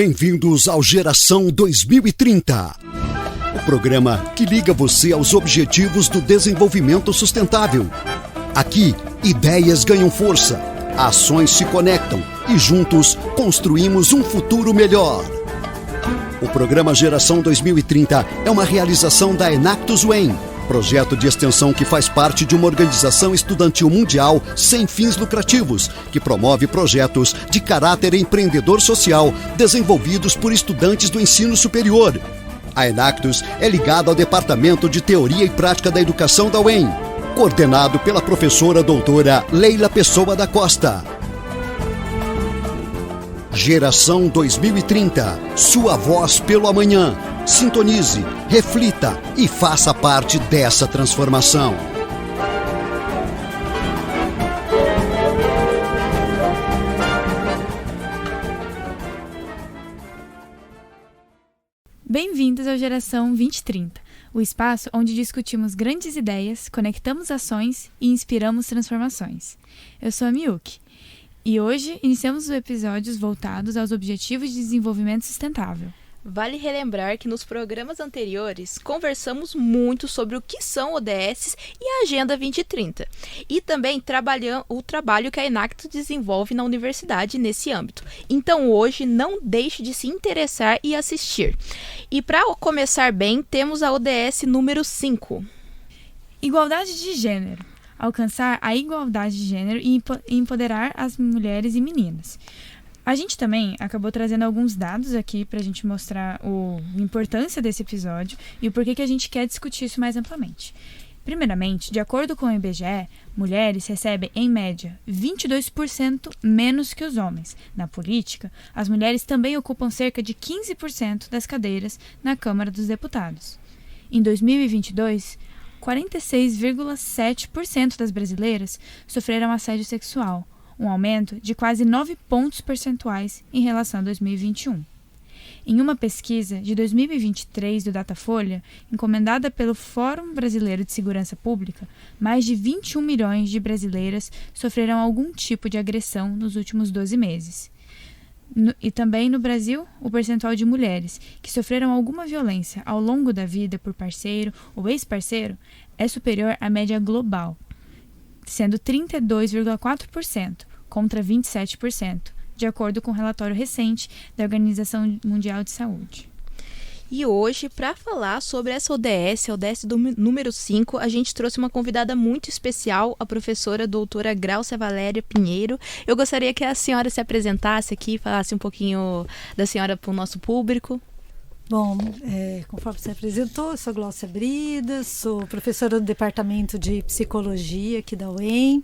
Bem-vindos ao Geração 2030, o programa que liga você aos objetivos do desenvolvimento sustentável. Aqui, ideias ganham força, ações se conectam e juntos construímos um futuro melhor. O programa Geração 2030 é uma realização da Enactus UEM, projeto de extensão que faz parte de uma organização estudantil mundial sem fins lucrativos, que promove projetos de caráter empreendedor social desenvolvidos por estudantes do ensino superior. A Enactus é ligada ao Departamento de Teoria e Prática da Educação da UEM, coordenado pela professora doutora Leila Pessoa da Costa. Geração 2030, sua voz pelo amanhã. Sintonize, reflita e faça parte dessa transformação. Bem-vindos ao Geração 2030, o espaço onde discutimos grandes ideias, conectamos ações e inspiramos transformações. Eu sou a Miyuki e hoje iniciamos os episódios voltados aos Objetivos de Desenvolvimento Sustentável. Vale relembrar que nos programas anteriores conversamos muito sobre o que são ODSs e a Agenda 2030 e também o trabalho que a Enactus desenvolve na universidade nesse âmbito. Então hoje não deixe de se interessar e assistir. E para começar bem, temos a ODS número 5. Igualdade de gênero. Alcançar a igualdade de gênero e empoderar as mulheres e meninas. A gente também acabou trazendo alguns dados aqui para a gente mostrar a importância desse episódio e o porquê que a gente quer discutir isso mais amplamente. Primeiramente, de acordo com o IBGE, mulheres recebem, em média, 22% menos que os homens. Na política, as mulheres também ocupam cerca de 15% das cadeiras na Câmara dos Deputados. Em 2022, 46,7% das brasileiras sofreram assédio sexual, um aumento de quase 9 pontos percentuais em relação a 2021. Em uma pesquisa de 2023 do Datafolha, encomendada pelo Fórum Brasileiro de Segurança Pública, mais de 21 milhões de brasileiras sofreram algum tipo de agressão nos últimos 12 meses. E também no Brasil, o percentual de mulheres que sofreram alguma violência ao longo da vida por parceiro ou ex-parceiro é superior à média global, sendo 32,4% contra 27%, de acordo com um relatório recente da Organização Mundial de Saúde. E hoje, para falar sobre essa ODS, a ODS número 5, a gente trouxe uma convidada muito especial, a professora doutora Gráucia Valéria Pinheiro. Eu gostaria que a senhora se apresentasse aqui, falasse um pouquinho da senhora para o nosso público. Bom, conforme você apresentou, eu sou Gláucia Brida, sou professora do Departamento de Psicologia aqui da UEM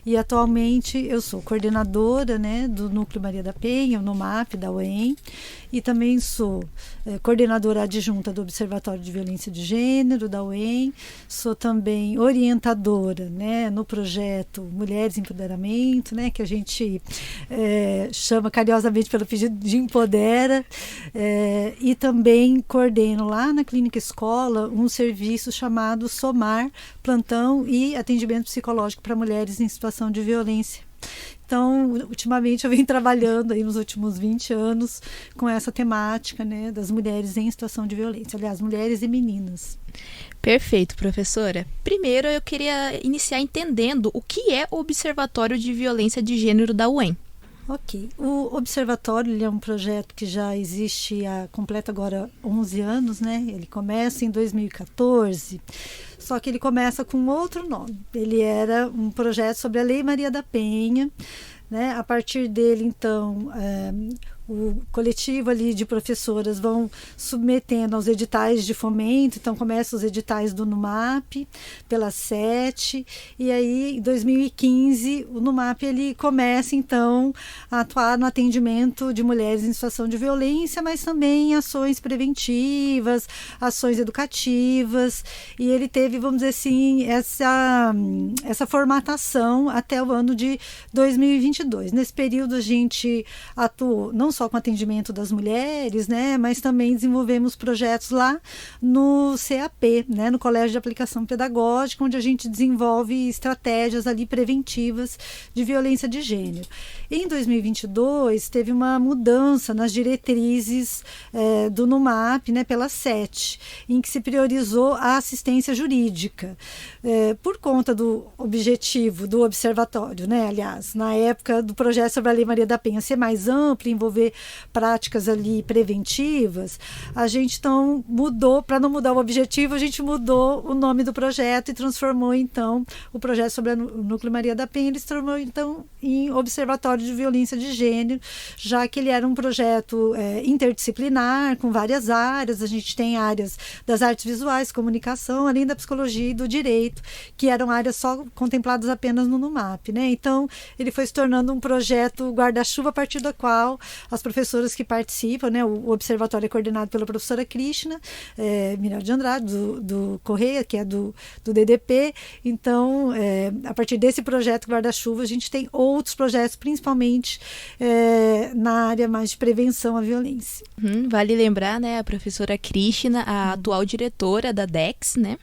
e atualmente eu sou coordenadora, do Núcleo Maria da Penha, o NUMAP da UEM, e também sou coordenadora adjunta do Observatório de Violência de Gênero da UEM, sou também orientadora no projeto Mulheres em Empoderamento, que a gente chama carinhosamente pelo pedido de Empodera, e também coordeno lá na Clínica Escola um serviço chamado SOMAR, Plantão e Atendimento Psicológico para Mulheres em Situação de Violência. Então, ultimamente eu venho trabalhando aí nos últimos 20 anos com essa temática das mulheres em situação de violência, aliás, mulheres e meninas. Perfeito, professora. Primeiro eu queria iniciar entendendo o que é o Observatório de Violência de Gênero da UEM. Ok. O Observatório ele é um projeto que já existe completa agora 11 anos, Ele começa em 2014, só que ele começa com outro nome. Ele era um projeto sobre a Lei Maria da Penha, A partir dele, então, o coletivo ali de professoras vão submetendo aos editais de fomento, então começam os editais do NUMAP pela SET, e aí em 2015 o NUMAP ele começa então a atuar no atendimento de mulheres em situação de violência, mas também em ações preventivas, ações educativas, e ele teve, vamos dizer assim, essa formatação até o ano de 2022. Nesse período a gente atuou não só com atendimento das mulheres, né, mas também desenvolvemos projetos lá no CAP, né, no Colégio de Aplicação Pedagógica, onde a gente desenvolve estratégias ali preventivas de violência de gênero. Em 2022, teve uma mudança nas diretrizes do NUMAP, né, pela 7, em que se priorizou a assistência jurídica. Por conta do objetivo do observatório, né, aliás, na época do projeto sobre a Lei Maria da Penha ser mais amplo, envolver práticas ali preventivas, a gente então mudou, para não mudar o objetivo, a gente mudou o nome do projeto e transformou então o projeto sobre o Núcleo Maria da Penha, ele se transformou então em Observatório de Violência de Gênero, já que ele era um projeto interdisciplinar, com várias áreas. A gente tem áreas das artes visuais, comunicação, além da psicologia e do direito, que eram áreas só contempladas apenas no NUMAP, né? Então, ele foi se tornando um projeto guarda-chuva, a partir do qual as professoras que participam, né? O observatório é coordenado pela professora Krishna Mirel de Andrade, do Correia, que é do DDP. Então, a partir desse projeto guarda-chuva, a gente tem outros projetos, principalmente na área mais de prevenção à violência. Vale lembrar, né, a professora Krishna, a atual diretora da DEX, né?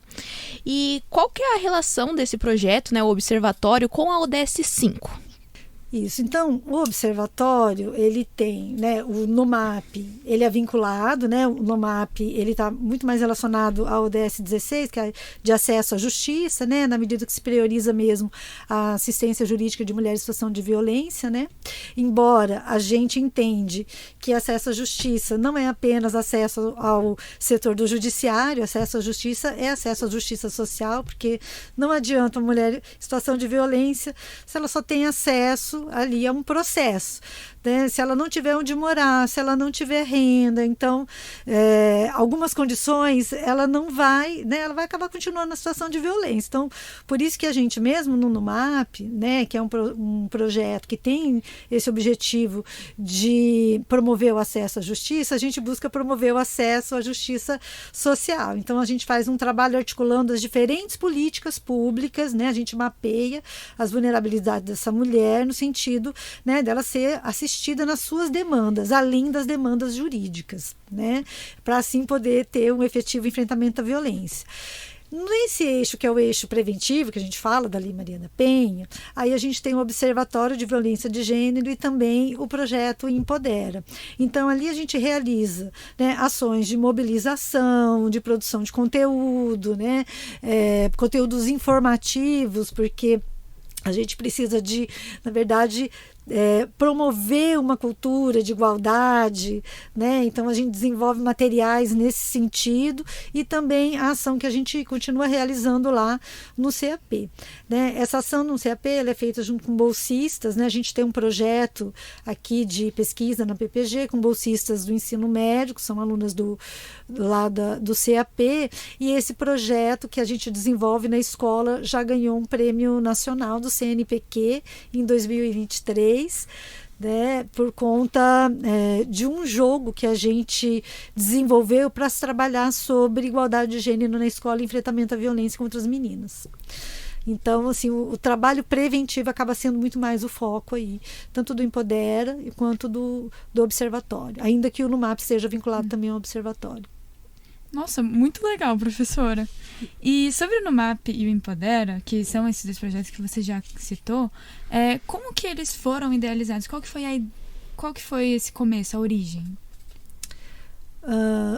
E qual que é a relação desse projeto, né, o observatório, com a ODS 5? Isso, então o observatório, ele tem, né, o NUMAP, ele é vinculado, né, o NUMAP, ele está muito mais relacionado ao ODS 16, que é de acesso à justiça, né, na medida que se prioriza mesmo a assistência jurídica de mulheres em situação de violência, né, embora a gente entende que acesso à justiça não é apenas acesso ao setor do judiciário, acesso à justiça é acesso à justiça social, porque não adianta uma mulher em situação de violência se ela só tem acesso ali é um processo, né? Se ela não tiver onde morar, se ela não tiver renda, então algumas condições ela não vai, né? Ela vai acabar continuando na situação de violência. Então, por isso que a gente mesmo no NUMAP, né, que é um projeto que tem esse objetivo de promover o acesso à justiça, a gente busca promover o acesso à justiça social. Então, a gente faz um trabalho articulando as diferentes políticas públicas, né? A gente mapeia as vulnerabilidades dessa mulher no sentido, né, dela ser assistida nas suas demandas, além das demandas jurídicas, né, para assim poder ter um efetivo enfrentamento à violência. Nesse eixo, que é o eixo preventivo, que a gente fala da Lei Maria da Penha, aí a gente tem o Observatório de Violência de Gênero e também o projeto Empodera. Então, ali a gente realiza, né, ações de mobilização, de produção de conteúdo, né, conteúdos informativos, porque a gente precisa de, na verdade, promover uma cultura de igualdade, né? Então a gente desenvolve materiais nesse sentido e também a ação que a gente continua realizando lá no CAP, né? Essa ação no CAP ela é feita junto com bolsistas, né? A gente tem um projeto aqui de pesquisa na PPG com bolsistas do ensino médio, que são alunas do CAP, e esse projeto que a gente desenvolve na escola já ganhou um prêmio nacional do CNPq em 2023, né, por conta de um jogo que a gente desenvolveu para se trabalhar sobre igualdade de gênero na escola e enfrentamento à violência contra as meninas. Então, assim, o trabalho preventivo acaba sendo muito mais o foco aí, tanto do Empodera quanto do observatório, ainda que o NUMAP seja vinculado também ao observatório. Nossa, muito legal, professora. E sobre o NUMAP e o Empodera, que são esses dois projetos que você já citou, como que eles foram idealizados? Qual que foi esse começo, a origem?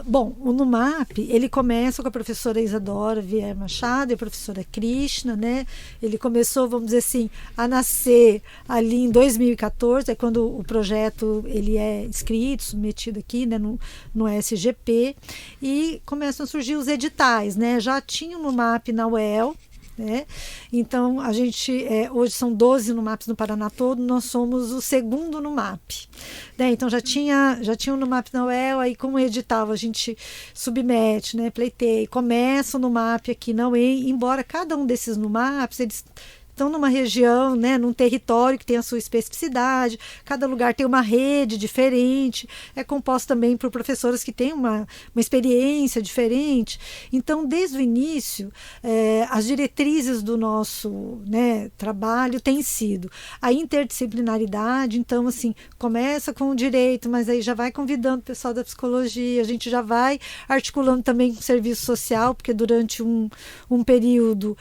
Bom, o NUMAP, ele começa com a professora Isadora Vieira Machado e a professora Krishna, né? Ele começou, vamos dizer assim, a nascer ali em 2014, é quando o projeto ele é escrito, submetido aqui, né, no SGP, e começam a surgir os editais, né? Já tinha o NUMAP na UEL, né? Então a gente hoje são 12 NUMAPs no Paraná todo, nós somos o segundo NUMAP, né? Então já tinha o NUMAP na UEL, aí com o edital a gente submete, né, pleiteia, começa o NUMAP aqui na UEM, embora cada um desses NUMAPs eles Então, numa região, né, num território que tem a sua especificidade, cada lugar tem uma rede diferente, é composto também por professoras que têm uma experiência diferente. Então, desde o início, as diretrizes do nosso, né, trabalho têm sido a interdisciplinaridade. Então, assim, começa com o direito, mas aí já vai convidando o pessoal da psicologia, a gente já vai articulando também com o serviço social, porque durante um período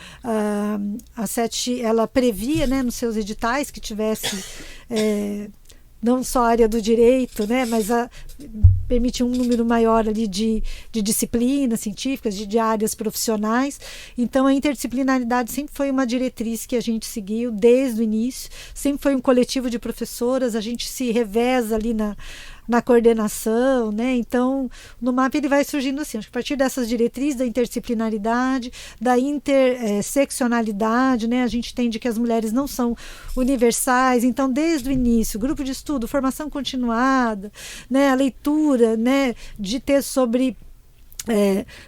a SET, ela previa, né, nos seus editais que tivesse não só a área do direito, né, mas permitir um número maior ali de disciplinas científicas, de áreas profissionais. Então, a interdisciplinaridade sempre foi uma diretriz que a gente seguiu desde o início, sempre foi um coletivo de professoras, a gente se reveza ali na coordenação, né? Então, no MAP ele vai surgindo assim, acho que a partir dessas diretrizes da interdisciplinaridade, da interseccionalidade, né? A gente entende que as mulheres não são universais, então desde o início, grupo de estudo, formação continuada, né? A leitura, né? De ter sobre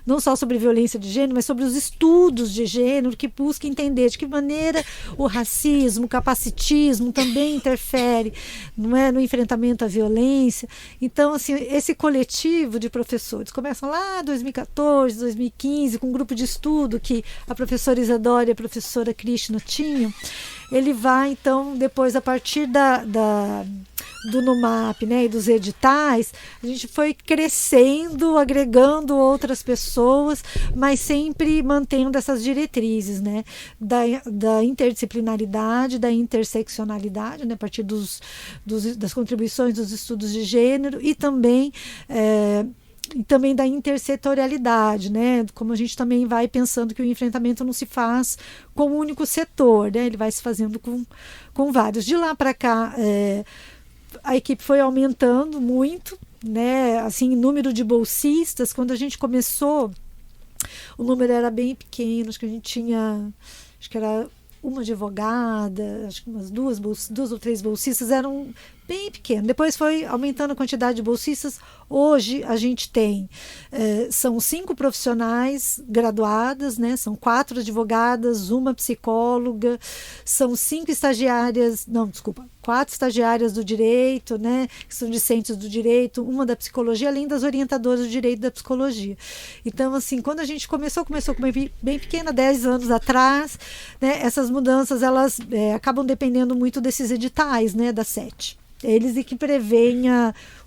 não só sobre violência de gênero, mas sobre os estudos de gênero, que busca entender de que maneira o racismo, o capacitismo também interfere, não é, no enfrentamento à violência. Então, assim, esse coletivo de professores começa lá em 2014, 2015, com um grupo de estudo que a professora Isadora e a professora Krishna tinham. Ele vai, então, depois, a partir do NUMAP, né, e dos editais, a gente foi crescendo, agregando outras pessoas, mas sempre mantendo essas diretrizes, né, da interdisciplinaridade, da interseccionalidade, né, a partir das contribuições dos estudos de gênero e também da intersetorialidade, né? Como a gente também vai pensando que o enfrentamento não se faz com um único setor, né? Ele vai se fazendo com vários. De lá para cá, a equipe foi aumentando muito, né? Assim, número de bolsistas. Quando a gente começou, o número era bem pequeno, acho que a gente tinha, acho que era uma advogada, acho que umas duas ou três bolsistas, eram bem pequeno. Depois foi aumentando a quantidade de bolsistas. Hoje a gente tem, são 5 profissionais graduadas, né? São 4 advogadas, uma psicóloga, são 4 estagiárias do direito, né? Que são discentes do direito, uma da psicologia, além das orientadoras do direito da psicologia. Então, assim, quando a gente começou com uma bem pequena, 10 anos atrás, né? Essas mudanças, elas acabam dependendo muito desses editais, né? Da SET. Eles que prevêem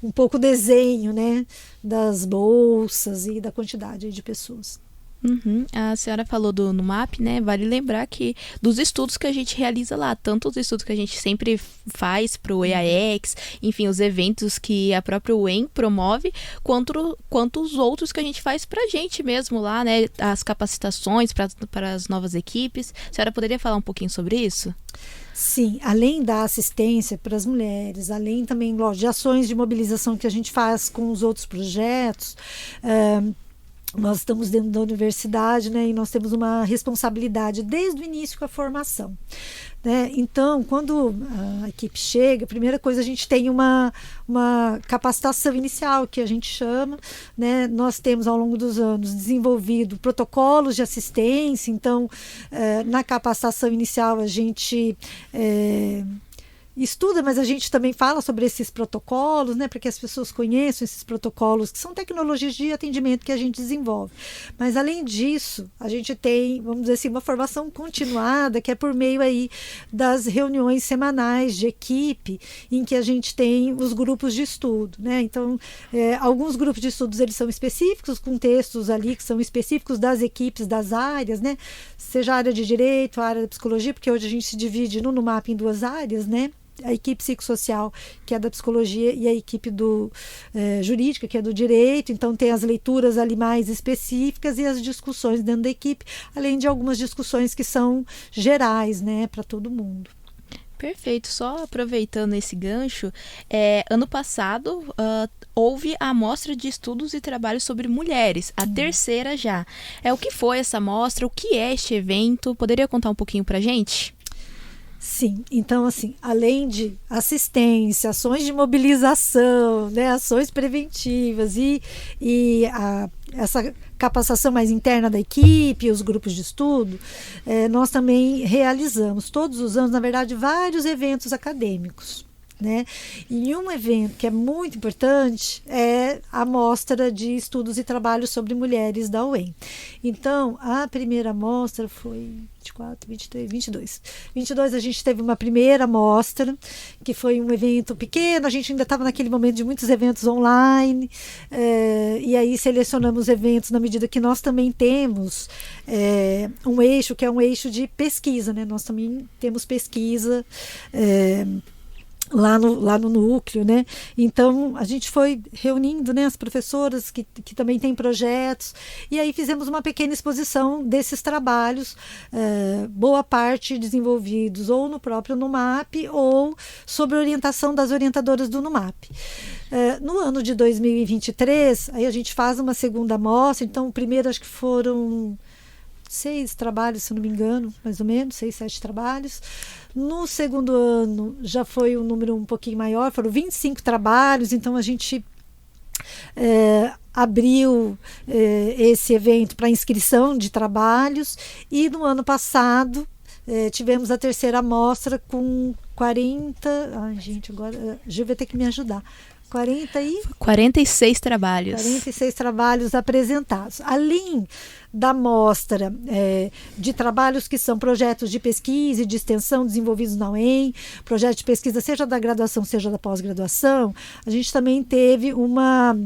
um pouco o desenho, né, das bolsas e da quantidade de pessoas. Uhum. A senhora falou do NUMAP, né? Vale lembrar que dos estudos que a gente realiza lá, tanto os estudos que a gente sempre faz para o EAEX, enfim, os eventos que a própria UEM promove, quanto os outros que a gente faz para a gente mesmo lá, né? As capacitações para as novas equipes. A senhora poderia falar um pouquinho sobre isso? Sim, além da assistência para as mulheres, além também, lógico, de ações de mobilização que a gente faz com os outros projetos, nós estamos dentro da universidade, né, e nós temos uma responsabilidade desde o início com a formação, né? Então, quando a equipe chega, a primeira coisa, a gente tem uma capacitação inicial, que a gente chama, né? Nós temos, ao longo dos anos, desenvolvido protocolos de assistência. Então, na capacitação inicial, a gente estuda, mas a gente também fala sobre esses protocolos, né, para que as pessoas conheçam esses protocolos, que são tecnologias de atendimento que a gente desenvolve. Mas, além disso, a gente tem, vamos dizer assim, uma formação continuada, que é por meio aí das reuniões semanais de equipe, em que a gente tem os grupos de estudo, né? Então, alguns grupos de estudos, eles são específicos, com textos ali que são específicos das equipes, das áreas, né? Seja a área de direito, a área da psicologia, porque hoje a gente se divide no NUMAP em 2 áreas, né? A equipe psicossocial, que é da psicologia, e a equipe jurídica, que é do direito. Então, tem as leituras ali mais específicas e as discussões dentro da equipe, além de algumas discussões que são gerais, né, para todo mundo. Perfeito. Só aproveitando esse gancho, ano passado houve a amostra de estudos e trabalhos sobre mulheres, a terceira já. O que foi essa amostra? O que é este evento? Poderia contar um pouquinho para a gente? Sim, então assim, além de assistência, ações de mobilização, né, ações preventivas essa capacitação mais interna da equipe, os grupos de estudo, nós também realizamos todos os anos, na verdade, vários eventos acadêmicos. Né? E um evento que é muito importante é a mostra de estudos e trabalhos sobre mulheres da UEM. Então, a primeira mostra foi 24, 23, 22. 22 a gente teve uma primeira mostra, que foi um evento pequeno, a gente ainda estava naquele momento de muitos eventos online, e aí selecionamos eventos na medida que nós também temos um eixo, que é um eixo de pesquisa, né? Nós também temos pesquisa lá no núcleo, né? Então a gente foi reunindo, né, as professoras que também têm projetos, e aí fizemos uma pequena exposição desses trabalhos, boa parte desenvolvidos ou no próprio NUMAP ou sob orientação das orientadoras do NUMAP. No ano de 2023, aí a gente faz uma segunda mostra. Então o primeiro acho que foram 6 trabalhos, se não me engano, mais ou menos, 6, 7 trabalhos. No segundo ano já foi um número um pouquinho maior, foram 25 trabalhos, então a gente abriu esse evento para inscrição de trabalhos, e no ano passado tivemos a terceira mostra com 40... Ai, gente, agora a Gil vai ter que me ajudar. 46 trabalhos. 46 trabalhos apresentados. Além da mostra de trabalhos que são projetos de pesquisa e de extensão desenvolvidos na UEM, projetos de pesquisa seja da graduação, seja da pós-graduação, a gente também teve uma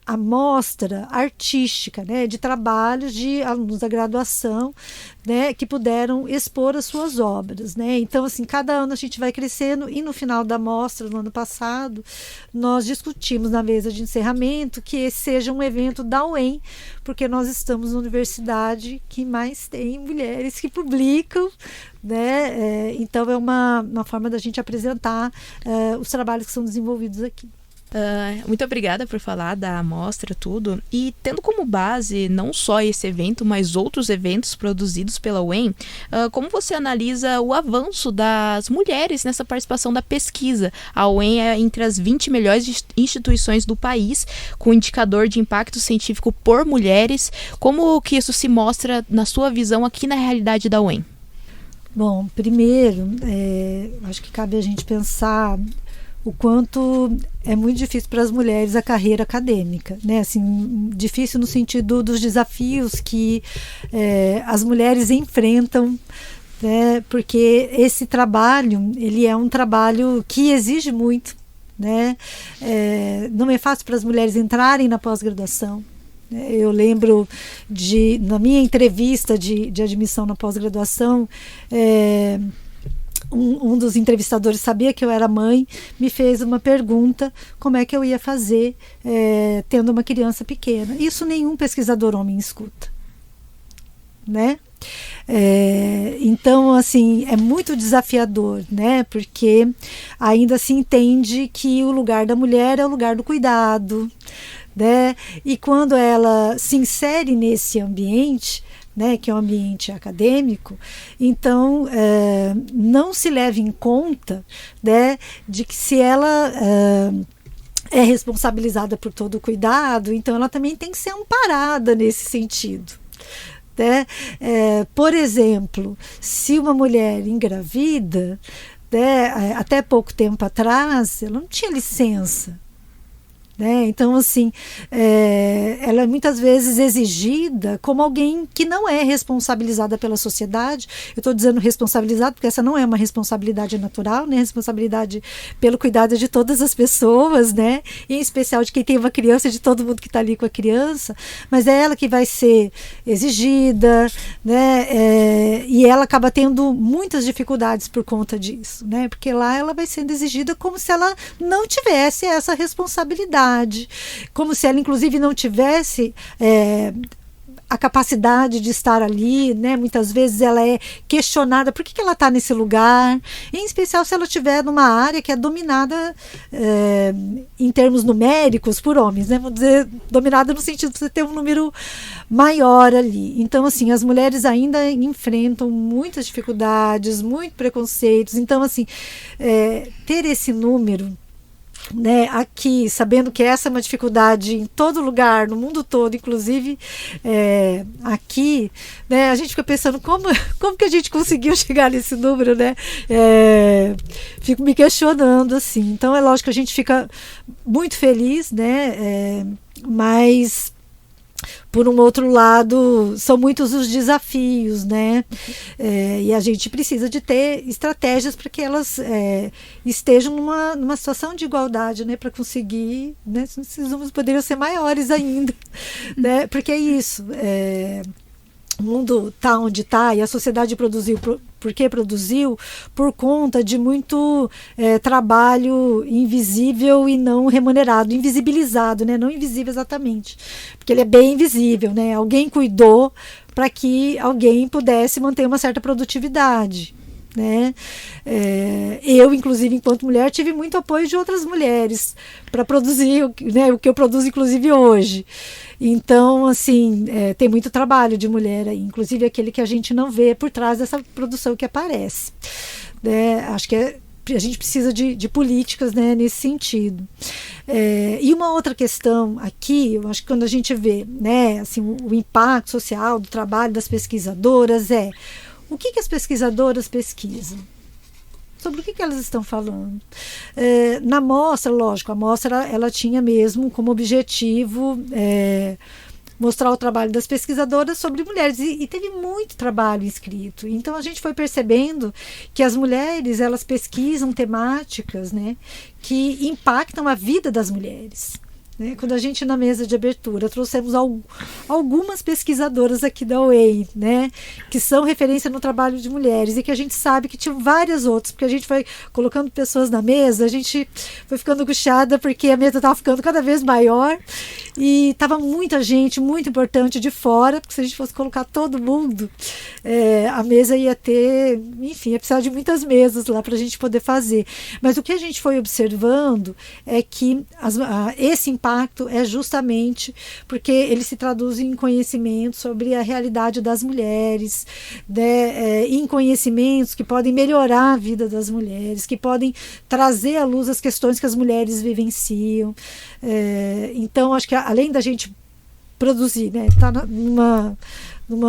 amostra artística, né, de trabalhos de alunos da graduação, né, que puderam expor as suas obras, né? Então, assim, cada ano a gente vai crescendo, e no final da mostra, no ano passado, nós discutimos na mesa de encerramento que esse seja um evento da UEM, porque nós estamos na universidade que mais tem mulheres que publicam, né? Então é uma forma da gente apresentar os trabalhos que são desenvolvidos aqui. Muito obrigada por falar da amostra, tudo. E tendo como base não só esse evento, mas outros eventos produzidos pela UEM, como você analisa o avanço das mulheres nessa participação da pesquisa? A UEM é entre as 20 melhores instituições do país, com indicador de impacto científico por mulheres. Como que isso se mostra na sua visão aqui na realidade da UEM? Bom, primeiro, acho que cabe a gente pensar o quanto é muito difícil para as mulheres a carreira acadêmica, né? Assim, difícil no sentido dos desafios que as mulheres enfrentam, né? Porque esse trabalho, ele é um trabalho que exige muito, né? Não é fácil para as mulheres entrarem na pós-graduação. Eu lembro na minha entrevista de admissão na pós-graduação, um dos entrevistadores sabia que eu era mãe, me fez uma pergunta: como é que eu ia fazer tendo uma criança pequena? Isso nenhum pesquisador homem escuta, né? Então, assim, é muito desafiador, né? Porque ainda se entende que o lugar da mulher é o lugar do cuidado, né? E quando ela se insere nesse ambiente, né, que é um ambiente acadêmico, então não se leva em conta, né, de que se ela é responsabilizada por todo o cuidado, então ela também tem que ser amparada nesse sentido, né? Por exemplo, se uma mulher engravida, né, até pouco tempo atrás, ela não tinha licença, né? Então, assim, ela é muitas vezes exigida como alguém que não é responsabilizada pela sociedade. Eu estou dizendo responsabilizada porque essa não é uma responsabilidade natural, né? Responsabilidade pelo cuidado de todas as pessoas, né? Em especial de quem tem uma criança, de todo mundo que está ali com a criança, mas é ela que vai ser exigida, né? E ela acaba tendo muitas dificuldades por conta disso, né? Porque lá ela vai sendo exigida como se ela não tivesse essa responsabilidade, como se ela inclusive não tivesse a capacidade de estar ali, né? Muitas vezes ela é questionada por que ela está nesse lugar, em especial se ela estiver numa área que é dominada em termos numéricos por homens, né? Vamos dizer, dominada no sentido de você ter um número maior ali. Então, assim, as mulheres ainda enfrentam muitas dificuldades, muitos preconceitos. Então, assim, ter esse número, né, aqui, sabendo que essa é uma dificuldade em todo lugar, no mundo todo, inclusive aqui, né, a gente fica pensando como que a gente conseguiu chegar nesse número, né? Fico me questionando, assim. Então é lógico que a gente fica muito feliz, né? Mas por um outro lado, são muitos os desafios, né? E a gente precisa de ter estratégias para que elas estejam numa situação de igualdade, né? Para conseguir, né? Esses números poderiam ser maiores ainda, né? Porque é isso. O mundo está onde está e a sociedade produziu porque produziu por conta de muito trabalho invisível e não remunerado, invisibilizado, né? Não invisível exatamente, porque ele é bem invisível, né? Alguém cuidou para que alguém pudesse manter uma certa produtividade, né? Eu, inclusive, enquanto mulher, tive muito apoio de outras mulheres para produzir, né, o que eu produzo, inclusive, hoje. Então, assim, tem muito trabalho de mulher aí, inclusive aquele que a gente não vê por trás dessa produção que aparece, né? Acho que a gente precisa de políticas, né, nesse sentido. E uma outra questão aqui, eu acho que quando a gente vê, né, assim, o impacto social do trabalho das pesquisadoras o que as pesquisadoras pesquisam? Sobre o que elas estão falando? Na mostra, lógico, a mostra ela tinha mesmo como objetivo mostrar o trabalho das pesquisadoras sobre mulheres, e teve muito trabalho inscrito. Então a gente foi percebendo que as mulheres, elas pesquisam temáticas, né, que impactam a vida das mulheres. Quando a gente, na mesa de abertura, trouxemos algumas pesquisadoras aqui da UEM, né, que são referência no trabalho de mulheres, e que a gente sabe que tinham várias outras, porque a gente foi colocando pessoas na mesa, a gente foi ficando angustiada porque a mesa estava ficando cada vez maior e estava muita gente muito importante de fora, porque se a gente fosse colocar todo mundo, a mesa ia ter, enfim, ia precisar de muitas mesas lá para a gente poder fazer. Mas o que a gente foi observando é que esse impacto é justamente porque ele se traduz em conhecimento sobre a realidade das mulheres, né, em conhecimentos que podem melhorar a vida das mulheres, que podem trazer à luz as questões que as mulheres vivenciam. Então, acho que além da gente produzir, né, tá numa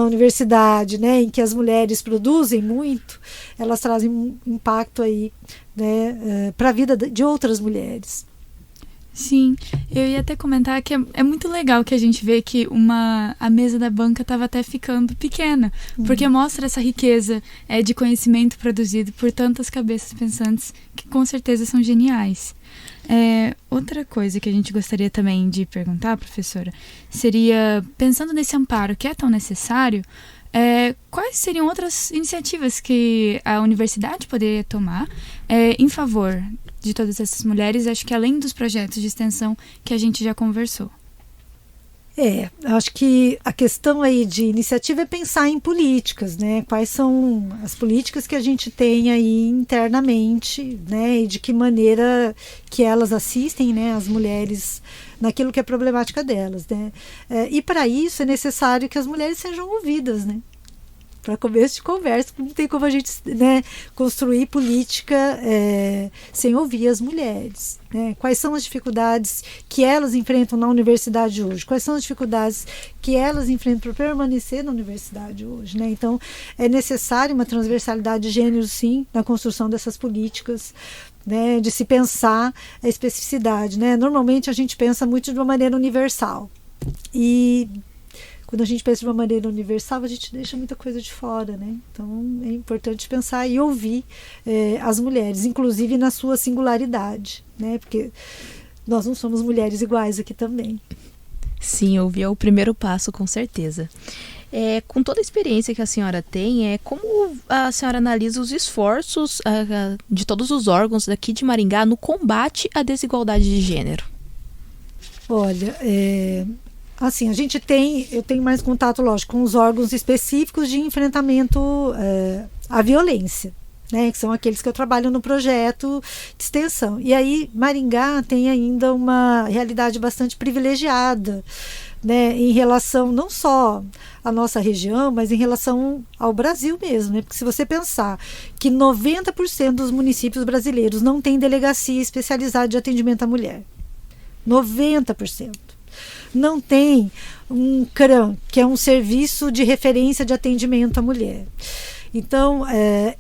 universidade, né, em que as mulheres produzem muito, elas trazem um impacto aí, né, para a vida de outras mulheres. Sim, eu ia até comentar que é muito legal que a gente vê que a mesa da banca estava até ficando pequena, porque mostra essa riqueza de conhecimento produzido por tantas cabeças pensantes que com certeza são geniais. Outra coisa que a gente gostaria também de perguntar, professora, seria, pensando nesse amparo que é tão necessário, quais seriam outras iniciativas que a universidade poderia tomar em favor de todas essas mulheres, acho que além dos projetos de extensão que a gente já conversou? Acho que a questão aí de iniciativa é pensar em políticas, né? Quais são as políticas que a gente tem aí internamente, né? E de que maneira que elas assistem, né, as mulheres naquilo que é problemática delas, né? E para isso é necessário que as mulheres sejam ouvidas, né? Para começo de conversa, não tem como a gente, né, construir política sem ouvir as mulheres, né? Quais são as dificuldades que elas enfrentam na universidade hoje? Quais são as dificuldades que elas enfrentam para permanecer na universidade hoje, né? Então, é necessário uma transversalidade de gênero, sim, na construção dessas políticas, né, de se pensar a especificidade, né? Normalmente a gente pensa muito de uma maneira universal, e quando a gente pensa de uma maneira universal, a gente deixa muita coisa de fora, né? Então é importante pensar e ouvir as mulheres, inclusive na sua singularidade, né? Porque nós não somos mulheres iguais aqui também. Sim, ouvir é o primeiro passo, com certeza. Com toda a experiência que a senhora tem, como a senhora analisa os esforços de todos os órgãos daqui de Maringá no combate à desigualdade de gênero? Olha, Assim, eu tenho mais contato, lógico, com os órgãos específicos de enfrentamento à violência, né, que são aqueles que eu trabalho no projeto de extensão. E aí, Maringá tem ainda uma realidade bastante privilegiada, né, em relação não só à nossa região, mas em relação ao Brasil mesmo, né? Porque se você pensar que 90% dos municípios brasileiros não têm delegacia especializada de atendimento à mulher, 90%. Não tem um CRAM, que é um serviço de referência de atendimento à mulher. Então,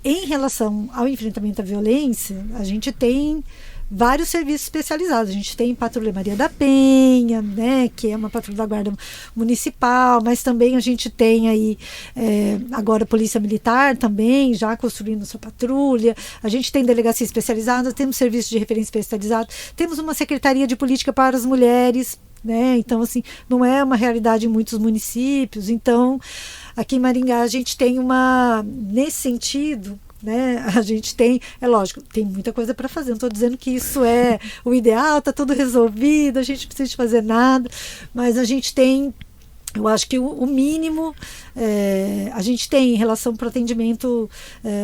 em relação ao enfrentamento à violência, a gente tem vários serviços especializados. A gente tem Patrulha Maria da Penha, né, que é uma patrulha da Guarda Municipal, mas também a gente tem aí agora Polícia Militar também, já construindo sua patrulha. A gente tem delegacia especializada, temos serviço de referência especializado, temos uma Secretaria de Política para as Mulheres, né? Então, assim, não é uma realidade em muitos municípios. Então, aqui em Maringá a gente tem nesse sentido, né, a gente tem, é lógico, tem muita coisa para fazer, não estou dizendo que isso é o ideal, está tudo resolvido, a gente não precisa de fazer nada, mas a gente tem, eu acho que o mínimo a gente tem em relação para o atendimento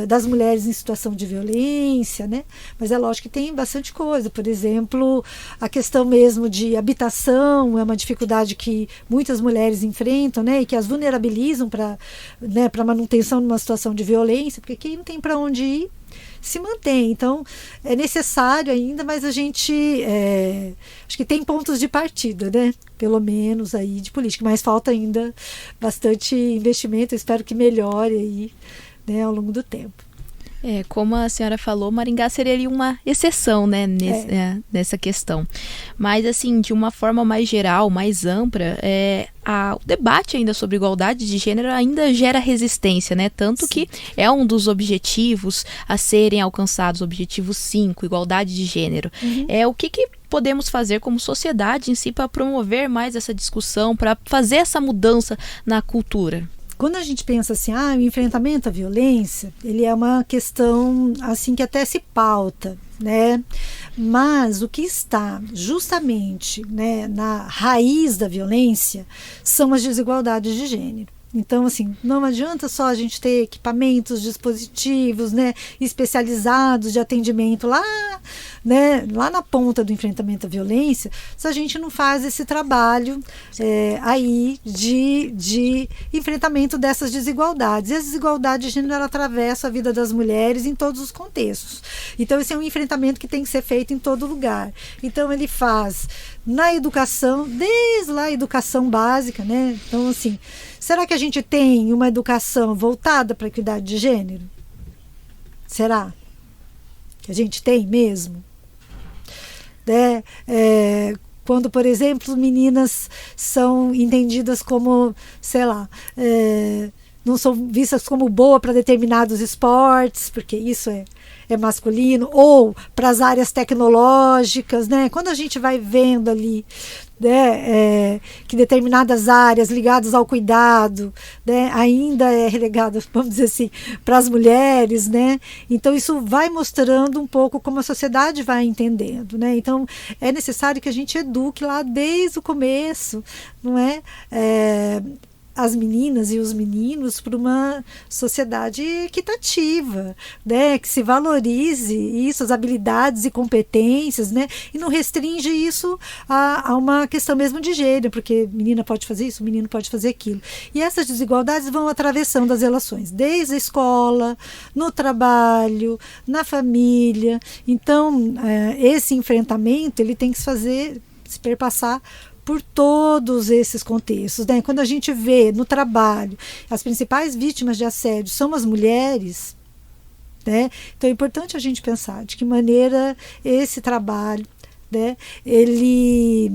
das mulheres em situação de violência, né? Mas é lógico que tem bastante coisa. Por exemplo, a questão mesmo de habitação é uma dificuldade que muitas mulheres enfrentam, né? E que as vulnerabilizam para, né, para manutenção de uma situação de violência, porque quem não tem para onde ir se mantém. Então, é necessário ainda, mas a gente acho que tem pontos de partida, né? Pelo menos aí de política, mas falta ainda bastante investimento. Eu espero que melhore aí, né, ao longo do tempo. Como a senhora falou, Maringá seria ali uma exceção, né, nessa questão. Mas, assim, de uma forma mais geral, mais ampla, o debate ainda sobre igualdade de gênero ainda gera resistência, né? Tanto Sim. que é um dos objetivos a serem alcançados, objetivo 5, igualdade de gênero. Uhum. O que podemos fazer como sociedade em si para promover mais essa discussão, para fazer essa mudança na cultura? Quando a gente pensa assim, o enfrentamento à violência, ele é uma questão assim que até se pauta, né? Mas o que está justamente, né, na raiz da violência são as desigualdades de gênero. Então, assim, não adianta só a gente ter equipamentos, dispositivos, né, especializados de atendimento lá, né, lá na ponta do enfrentamento à violência, se a gente não faz esse trabalho aí de enfrentamento dessas desigualdades. E as desigualdades de gênero, ela atravessa a vida das mulheres em todos os contextos. Então, esse é um enfrentamento que tem que ser feito em todo lugar. Então, ele faz na educação, desde lá a educação básica, né? Então, assim, será que a gente tem uma educação voltada para a equidade de gênero? Será que a gente tem mesmo? Quando, por exemplo, meninas são entendidas como, sei lá, não são vistas como boa para determinados esportes, porque isso é masculino, ou para as áreas tecnológicas, né? Quando a gente vai vendo ali, né, que determinadas áreas ligadas ao cuidado, né, ainda é relegada, vamos dizer assim, para as mulheres, né? Então isso vai mostrando um pouco como a sociedade vai entendendo, né? Então é necessário que a gente eduque lá desde o começo, não é? As meninas e os meninos para uma sociedade equitativa, né, que se valorize isso, as habilidades e competências, né, e não restringe isso a uma questão mesmo de gênero, porque menina pode fazer isso, menino pode fazer aquilo. E essas desigualdades vão atravessando as relações, desde a escola, no trabalho, na família. Então, esse enfrentamento ele tem que se perpassar por todos esses contextos, né? Quando a gente vê no trabalho as principais vítimas de assédio são as mulheres, né? Então é importante a gente pensar de que maneira esse trabalho, né, ele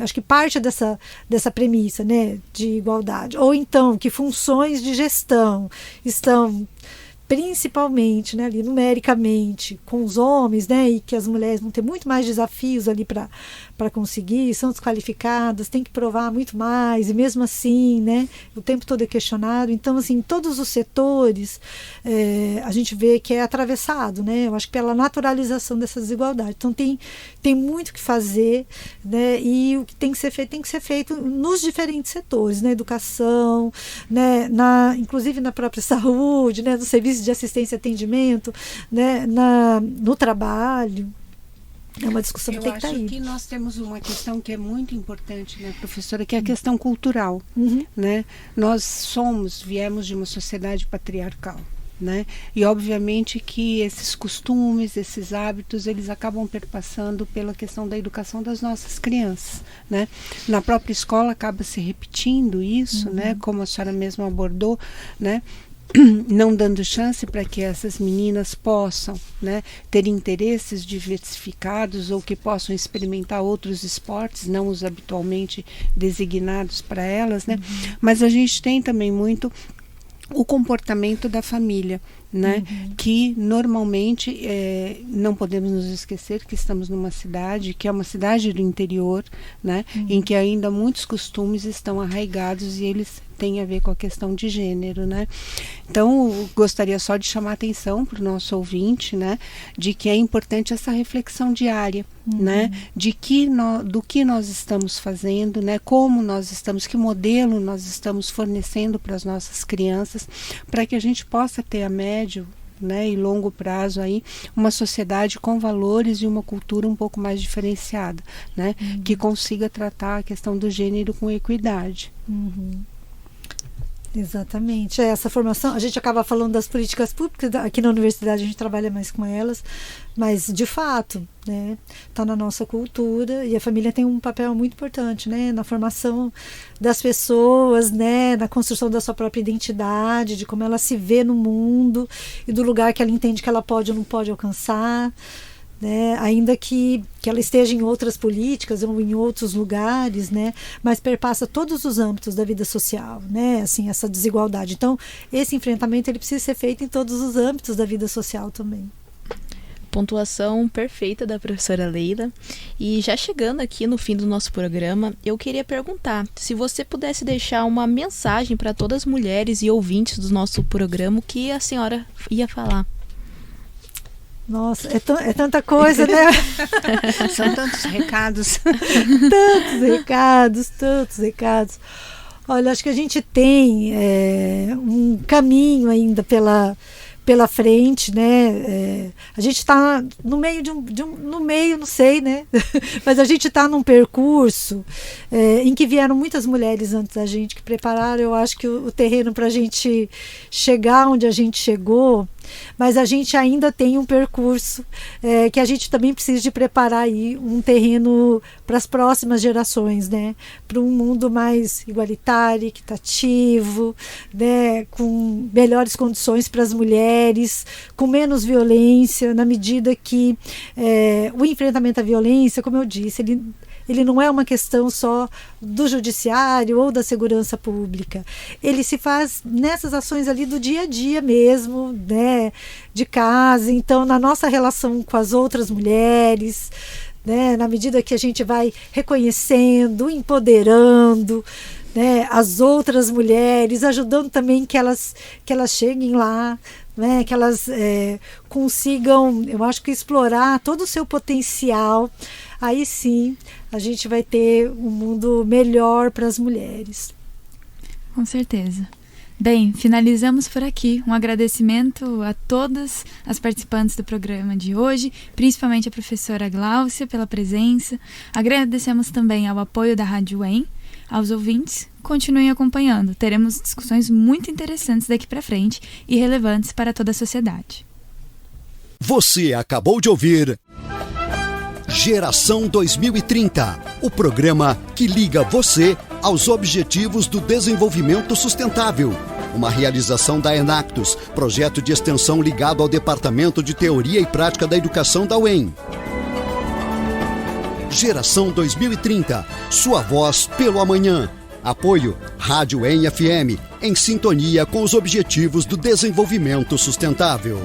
acho que parte dessa premissa, né, de igualdade, ou então que funções de gestão estão principalmente, né, ali numericamente com os homens, né, e que as mulheres vão ter muito mais desafios ali para conseguir, são desqualificadas, tem que provar muito mais, e mesmo assim, né, o tempo todo é questionado. Então, assim, em todos os setores a gente vê que é atravessado, né, eu acho que pela naturalização dessa desigualdade. Então tem muito que fazer, né, e o que tem que ser feito nos diferentes setores, na educação, né, inclusive na própria saúde, né, no serviço de assistência e atendimento, né, no trabalho. É uma discussão que tem que estar aí. Eu acho que nós temos uma questão que é muito importante, né, professora, que é a questão cultural. Né? Nós viemos de uma sociedade patriarcal. Né? E obviamente que esses costumes, esses hábitos, eles acabam perpassando pela questão da educação das nossas crianças, né? Na própria escola acaba se repetindo isso, né? Como a senhora mesma abordou, né? Não dando chance para que essas meninas possam, né, ter interesses diversificados ou que possam experimentar outros esportes, não os habitualmente designados para elas, né? Mas a gente tem também muito o comportamento da família, né? Que normalmente não podemos nos esquecer que estamos numa cidade que é uma cidade do interior, né? Em que ainda muitos costumes estão arraigados e eles têm a ver com a questão de gênero, né? Então, eu gostaria só de chamar a atenção para o nosso ouvinte, né? De que é importante essa reflexão diária, né? Do que nós estamos fazendo, né? Como nós estamos, que modelo nós estamos fornecendo para as nossas crianças, para que a gente possa ter a médio, né, e longo prazo aí uma sociedade com valores e uma cultura um pouco mais diferenciada, né? Que consiga tratar a questão do gênero com equidade. Exatamente. Essa formação, a gente acaba falando das políticas públicas, aqui na universidade a gente trabalha mais com elas, mas de fato, né, tá na nossa cultura, e a família tem um papel muito importante, né, na formação das pessoas, né, na construção da sua própria identidade, de como ela se vê no mundo e do lugar que ela entende que ela pode ou não pode alcançar. Né, ainda que ela esteja em outras políticas ou em outros lugares, né, mas perpassa todos os âmbitos da vida social, né, assim, essa desigualdade. Então, esse enfrentamento ele precisa ser feito em todos os âmbitos da vida social também. Pontuação perfeita da professora Leila. E já chegando aqui no fim do nosso programa, eu queria perguntar se você pudesse deixar uma mensagem para todas as mulheres e ouvintes do nosso programa, o que a senhora ia falar. Nossa, é tanta coisa, né? São tantos recados. Tantos recados. Olha, acho que a gente tem um caminho ainda pela frente, né? A gente está no meio no meio, não sei, né? Mas a gente está num percurso em que vieram muitas mulheres antes da gente que prepararam, eu acho que o terreno para a gente chegar onde a gente chegou. Mas a gente ainda tem um percurso que a gente também precisa de preparar aí um terreno para as próximas gerações, né? Para um mundo mais igualitário, equitativo, né? Com melhores condições para as mulheres, com menos violência, na medida que o enfrentamento à violência, como eu disse, ele não é uma questão só do judiciário ou da segurança pública. Ele se faz nessas ações ali do dia a dia mesmo, né, de casa. Então, na nossa relação com as outras mulheres, né, na medida que a gente vai reconhecendo, empoderando, né, as outras mulheres, ajudando também que elas cheguem lá, né, que elas consigam, eu acho que explorar todo o seu potencial. Aí sim a gente vai ter um mundo melhor para as mulheres. Com certeza. Bem, finalizamos por aqui. Um agradecimento a todas as participantes do programa de hoje, principalmente a professora Gláucia pela presença. Agradecemos também ao apoio da Rádio UEM. Aos ouvintes, continuem acompanhando. Teremos discussões muito interessantes daqui para frente e relevantes para toda a sociedade. Você acabou de ouvir Geração 2030, o programa que liga você aos Objetivos do Desenvolvimento Sustentável. Uma realização da Enactus, projeto de extensão ligado ao Departamento de Teoria e Prática da Educação da UEM. Geração 2030, sua voz pelo amanhã. Apoio Rádio EN FM, em sintonia com os Objetivos do Desenvolvimento Sustentável.